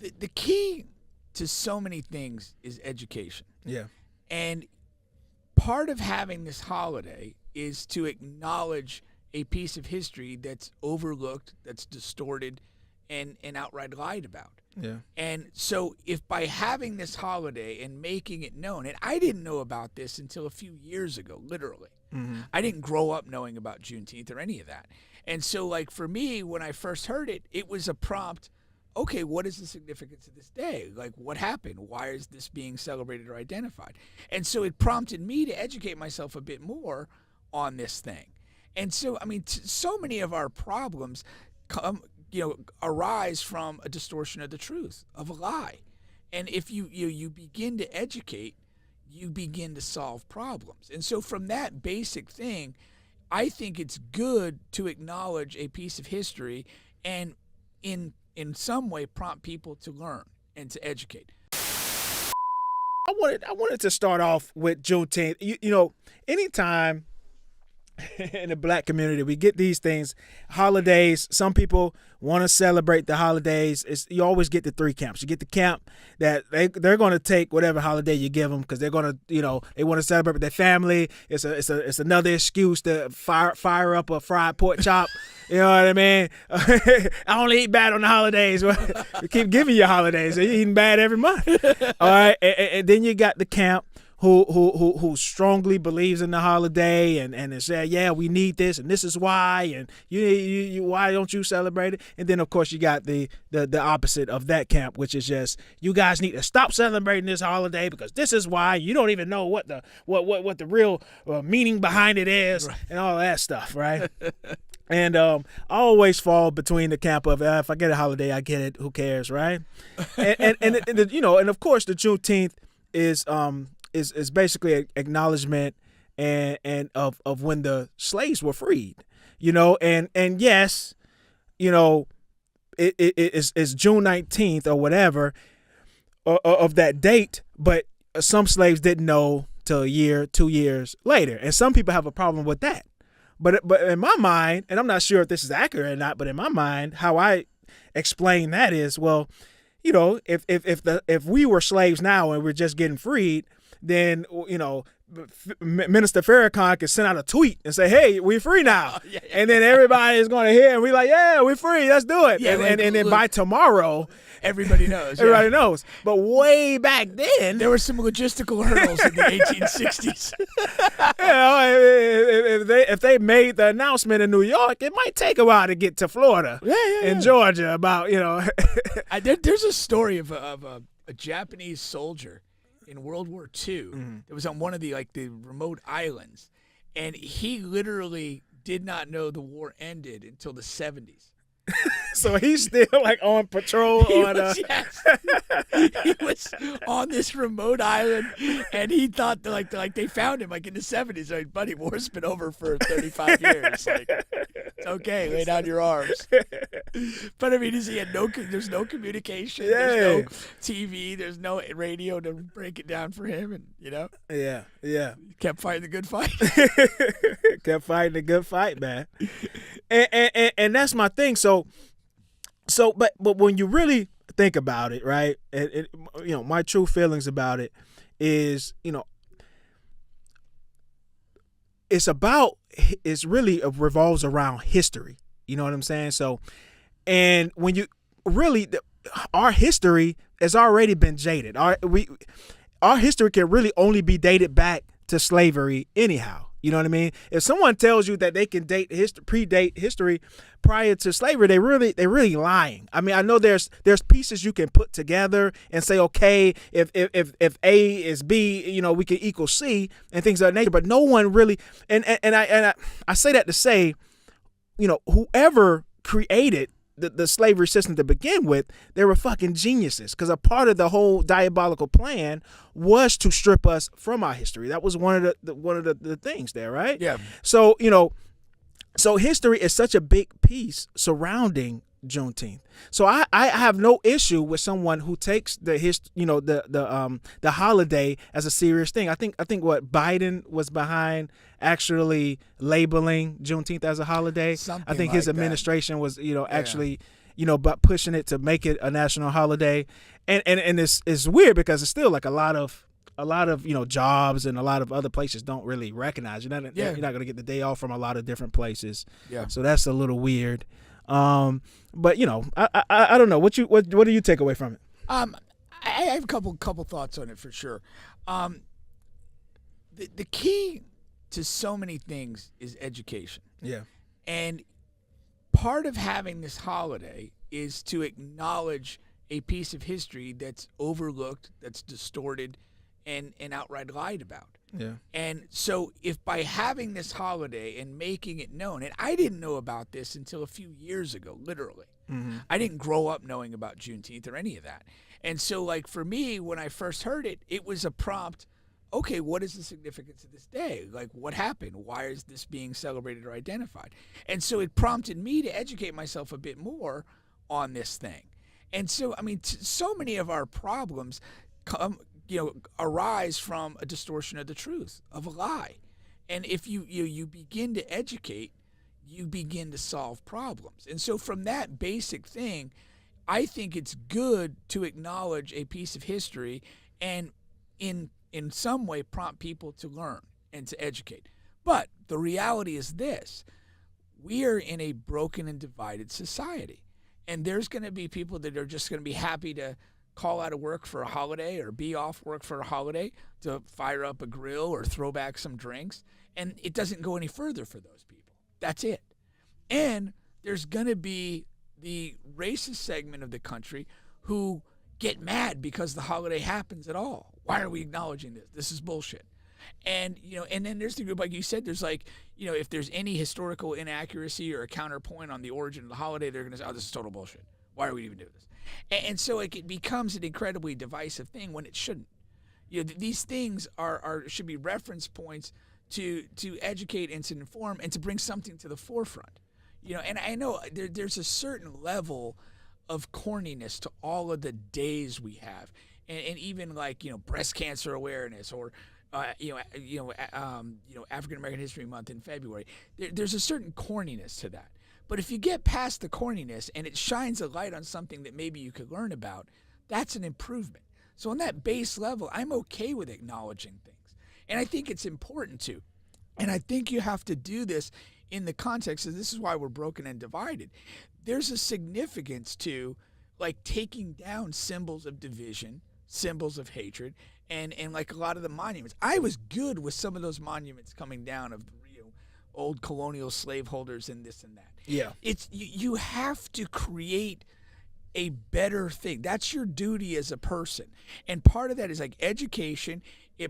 the key to so many things is education. Yeah. And part of having this holiday is to acknowledge a piece of history that's overlooked, that's distorted, and outright lied about. Yeah. And so if by having this holiday and making it known, and I didn't know about this until a few years ago, literally. Mm-hmm. I didn't grow up knowing about Juneteenth or any of that. And so, like, for me, when I first heard it, it was a prompt, okay, what is the significance of this day? Like, what happened? Why is this being celebrated or identified? And so it prompted me to educate myself a bit more on this thing. And so, I mean, so many of our problems arise from a distortion of the truth, of a lie. And if you begin to educate, you begin to solve problems. And so from that basic thing, I think it's good to acknowledge a piece of history and in some way prompt people to learn and to educate. I wanted to start off with Juneteenth. You know, anytime in the black community we get these things, holidays, some people want to celebrate the holidays. You always get the three camps. You get the camp that they're going to take whatever holiday you give them because they're going to, they want to celebrate with their family. It's another excuse to fire up a fried pork chop. You know what I mean? I only eat bad on the holidays. We keep giving you holidays. You're eating bad every month. All right, and then you got the camp who strongly believes in the holiday and they say, yeah, we need this and this is why, and you why don't you celebrate it? And then of course you got the opposite of that camp, which is just, you guys need to stop celebrating this holiday because this is why. You don't even know what the real meaning behind it is, right, and all that stuff, right? And I always fall between the camp of if I get a holiday, I get it. Who cares, right? And of course the Juneteenth is basically an acknowledgement and of when the slaves were freed, and yes, it's June 19th or whatever of that date, but some slaves didn't know till a year, 2 years later, and some people have a problem with that. But in my mind, and I'm not sure if this is accurate or not, but in my mind, how I explain that is, well, if we were slaves now and we're just getting freed, then Minister Farrakhan could send out a tweet and say, "Hey, we're free now," and then everybody is going to hear and we're like, "Yeah, we're free. Let's do it." Yeah, and then by tomorrow, everybody knows. Everybody knows. But way back then, there were some logistical hurdles in the 1860s. If they made the announcement in New York, it might take a while to get to Florida and Georgia about There's a story of a Japanese soldier in World War II. Mm-hmm. That was on one of the remote islands, and he literally did not know the war ended until the 70s. So he's still on patrol. He was on this remote island, and he thought that, they found him in the 70s. Like, buddy, war's been over for 35 years. It's okay, lay down your arms. But I mean, there's no communication. Yeah. There's no TV. There's no radio to break it down for him, and Yeah. He kept fighting the good fight. Kept fighting the good fight, man. And that's my thing. But when you really think about it, right? My true feelings about it is, it's really revolves around history. You know what I'm saying? So, and when you really, our history has already been jaded. Our history can really only be dated back to slavery anyhow. You know what I mean? If someone tells you that they can predate history prior to slavery, they're really lying. I mean, I know there's pieces you can put together and say, okay, if A is B, we can equal C and things of that nature. But no one really, and I say that to say, whoever created the slavery system to begin with, they were fucking geniuses, because a part of the whole diabolical plan was to strip us from our history. That was one of the things there, right? Yeah. So so history is such a big piece surrounding Juneteenth. So I have no issue with someone who takes the holiday as a serious thing. I think what Biden was behind actually labeling Juneteenth as a holiday. Something I think his like that. administration was actually but pushing it to make it a national holiday, and it's weird because it's still like a lot of jobs and a lot of other places don't really recognize. You're not going to get the day off from a lot of different places. Yeah. So that's a little weird. But I don't know what do you take away from it? I have a couple thoughts on it for sure. The key to so many things is education. Yeah. And part of having this holiday is to acknowledge a piece of history that's overlooked, that's distorted, and outright lied about. Yeah. And so if by having this holiday and making it known, and I didn't know about this until a few years ago, literally. Mm-hmm. I didn't grow up knowing about Juneteenth or any of that. And so like for me, when I first heard it, it was a prompt, okay, what is the significance of this day? Like what happened? Why is this being celebrated or identified? And so it prompted me to educate myself a bit more on this thing. And so, I mean, so many of our problems arise from a distortion of the truth, of a lie. And if you begin to educate, you begin to solve problems. And so from that basic thing, I think it's good to acknowledge a piece of history and in some way prompt people to learn and to educate. But the reality is this: we are in a broken and divided society. And there's going to be people that are just going to be happy to call out of work for a holiday or be off work for a holiday to fire up a grill or throw back some drinks. And it doesn't go any further for those people. That's it. And there's going to be the racist segment of the country who get mad because the holiday happens at all. Why are we acknowledging this? This is bullshit. And, and then there's the group, like you said, there's like, if there's any historical inaccuracy or a counterpoint on the origin of the holiday, they're going to say, oh, this is total bullshit. Why are we even doing this? And so like, it becomes an incredibly divisive thing when it shouldn't. These things should be reference points to educate and to inform and to bring something to the forefront. And I know there's a certain level of corniness to all of the days we have, and even like breast cancer awareness or African American History Month in February. There's a certain corniness to that. But if you get past the corniness and it shines a light on something that maybe you could learn about, that's an improvement. So on that base level, I'm okay with acknowledging things. And I think it's important to. And I think you have to do this in the context of this is why we're broken and divided. There's a significance to like taking down symbols of division, symbols of hatred, and like a lot of the monuments. I was good with some of those monuments coming down of the old colonial slaveholders and this and that. Yeah. It's you have to create a better thing. That's your duty as a person. And part of that is like education.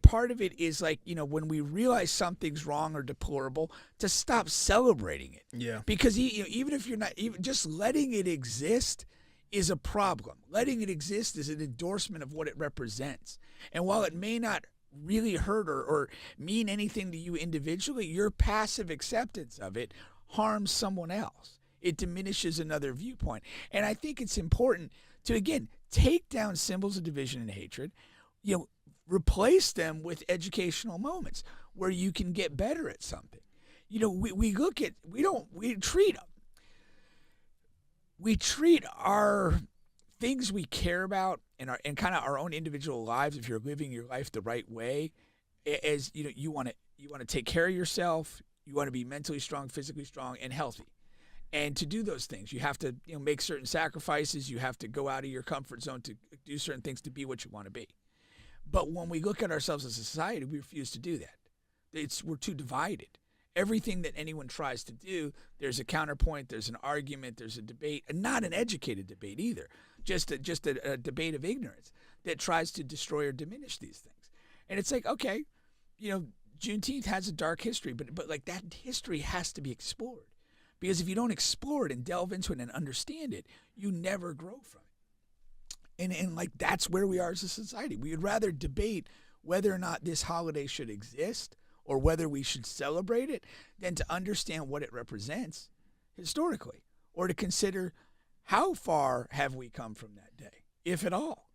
Part of it is like, when we realize something's wrong or deplorable, to stop celebrating it. Yeah. Because even if you're not, even just letting it exist is a problem. Letting it exist is an endorsement of what it represents. And while it may not really hurt or mean anything to you individually, your passive acceptance of it harms someone else. It diminishes another viewpoint. And I think it's important to, again, take down symbols of division and hatred, replace them with educational moments where you can get better at something. We treat our things we care about and kind of our own individual lives, if you're living your life the right way, as you want to take care of yourself, you want to be mentally strong, physically strong, and healthy. And to do those things, you have to make certain sacrifices. You have to go out of your comfort zone to do certain things to be what you want to be. But when we look at ourselves as a society, we refuse to do that. We're too divided. Everything that anyone tries to do, there's a counterpoint, there's an argument, there's a debate, and not an educated debate either, just a debate of ignorance that tries to destroy or diminish these things. And it's like, okay, Juneteenth has a dark history, but like that history has to be explored. Because if you don't explore it and delve into it and understand it, you never grow from it. And like that's where we are as a society. We would rather debate whether or not this holiday should exist or whether we should celebrate it than to understand what it represents historically, or to consider how far have we come from that day, if at all.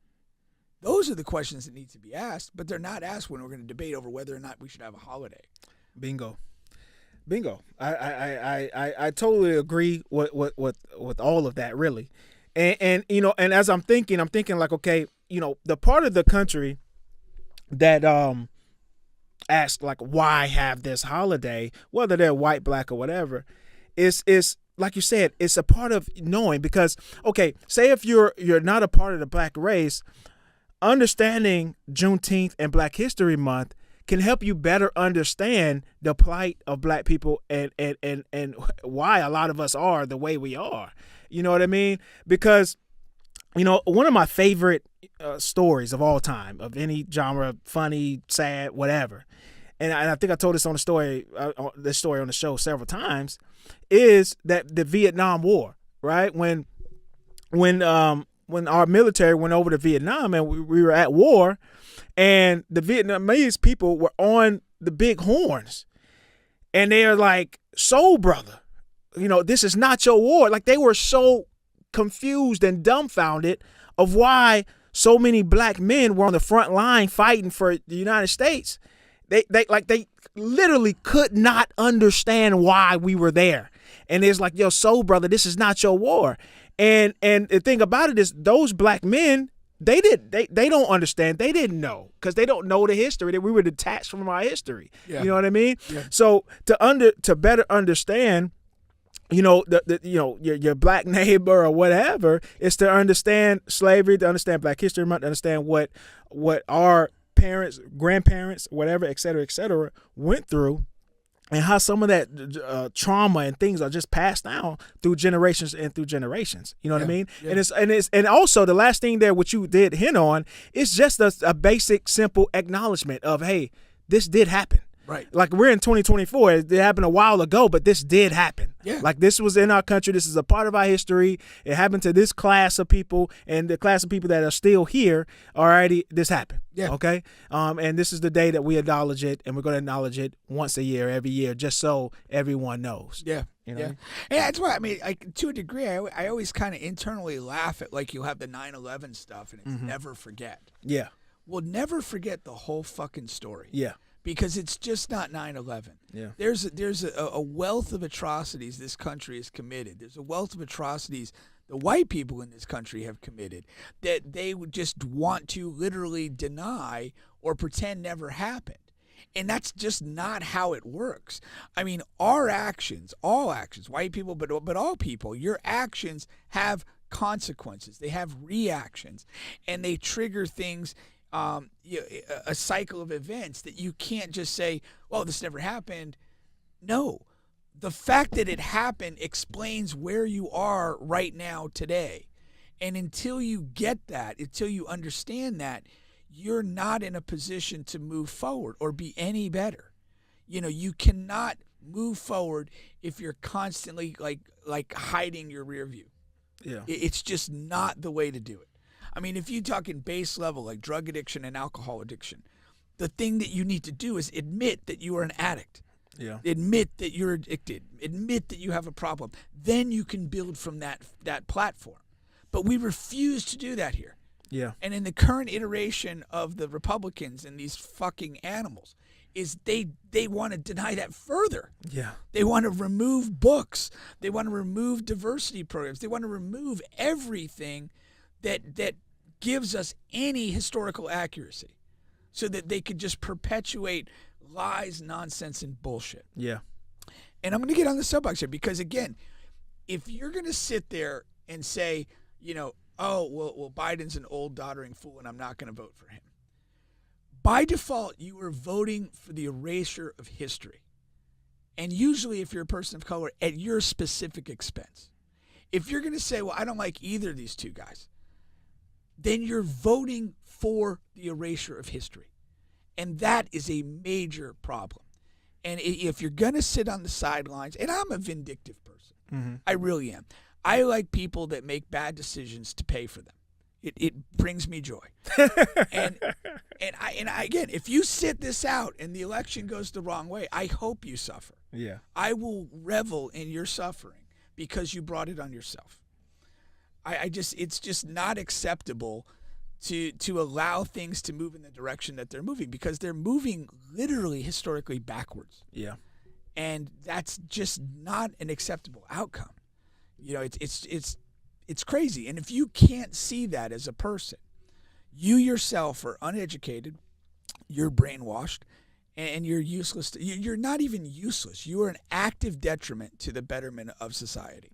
Those are the questions that need to be asked, but they're not asked when we're going to debate over whether or not we should have a holiday. Bingo. Bingo. I totally agree with all of that, really. And you know, and as I'm thinking like, okay, you know, the part of the country that ask like why have this holiday, whether they're white, black, or whatever, is like you said, it's a part of knowing, because okay, say if you're not a part of the black race, understanding Juneteenth and Black History Month can help you better understand the plight of black people and why a lot of us are the way we are. You know what I mean? Because, you know, one of my favorite stories of all time, of any genre, funny, sad, whatever, and I think I told this story on the show several times, is that the Vietnam War, right? When our military went over to Vietnam and we were at war, and the Vietnamese people were on the big horns, and they're like, "Soul brother, you know, this is not your war." Like, they were so confused and dumbfounded of why so many black men were on the front line fighting for the United States. They literally could not understand why we were there. And it's like, "Yo, soul brother, this is not your war." And the thing about it is, those black men, they don't understand. They didn't know, because they don't know the history, that we were detached from our history. Yeah. You know what I mean? Yeah. So to better understand, you know, you know, your black neighbor or whatever, is to understand slavery, to understand Black History Month, to understand what our parents, grandparents, whatever, et cetera, went through, and how some of that trauma and things are just passed down through generations and through generations. You know what I mean? Yeah. And also the last thing there, which you did hint on, is just a basic, simple acknowledgement of, hey, this did happen. Right. Like, we're in 2024. It happened a while ago, but this did happen. Yeah. Like, this was in our country. This is a part of our history. It happened to this class of people, and the class of people that are still here already. This happened. Yeah. Okay. And this is the day that we acknowledge it, and we're going to acknowledge it once a year, every year, just so everyone knows. Yeah. You know? Yeah. And that's why, I mean, to a degree, I always kind of internally laugh at, like, you'll have the 9/11 stuff, and it's never forget. Yeah. We'll never forget the whole fucking story. Yeah. Because it's just not 9/11. Yeah. There's a wealth of atrocities this country has committed. There's a wealth of atrocities the white people in this country have committed that they would just want to literally deny or pretend never happened. And that's just not how it works. I mean, our actions, all actions, white people, but all people, your actions have consequences. They have reactions, and they trigger things, a cycle of events that you can't just say, "Oh, this never happened." No, the fact that it happened explains where you are right now today. And until you get that, until you understand that, you're not in a position to move forward or be any better. You know, you cannot move forward if you're constantly like hiding your rear view. Yeah. It's just not the way to do it. I mean, if you talk in base level, like drug addiction and alcohol addiction, the thing that you need to do is admit that you are an addict. Yeah. Admit that you're addicted. Admit that you have a problem. Then you can build from that platform. But we refuse to do that here. Yeah. And in the current iteration of the Republicans and these fucking animals, is they want to deny that further. Yeah. They want to remove books. They want to remove diversity programs. They want to remove everything that gives us any historical accuracy, so that they could just perpetuate lies, nonsense, and bullshit. Yeah. And I'm going to get on the soapbox here, because, again, if you're going to sit there and say, you know, "Oh, well, Biden's an old doddering fool and I'm not going to vote for him," by default, you are voting for the erasure of history. And usually, if you're a person of color, at your specific expense. If you're going to say, "Well, I don't like either of these two guys," then you're voting for the erasure of history. And that is a major problem. And if you're going to sit on the sidelines, and I'm a vindictive person, I really am. I like people that make bad decisions to pay for them. It brings me joy. and again, if you sit this out and the election goes the wrong way, I hope you suffer. Yeah. I will revel in your suffering because you brought it on yourself. It's just not acceptable to allow things to move in the direction that they're moving, because they're moving literally historically backwards. Yeah. and that's just not an acceptable outcome. You know, it's crazy. And if you can't see that as a person, you yourself are uneducated, you're brainwashed, and you're useless. You're not even useless. You are an active detriment to the betterment of society.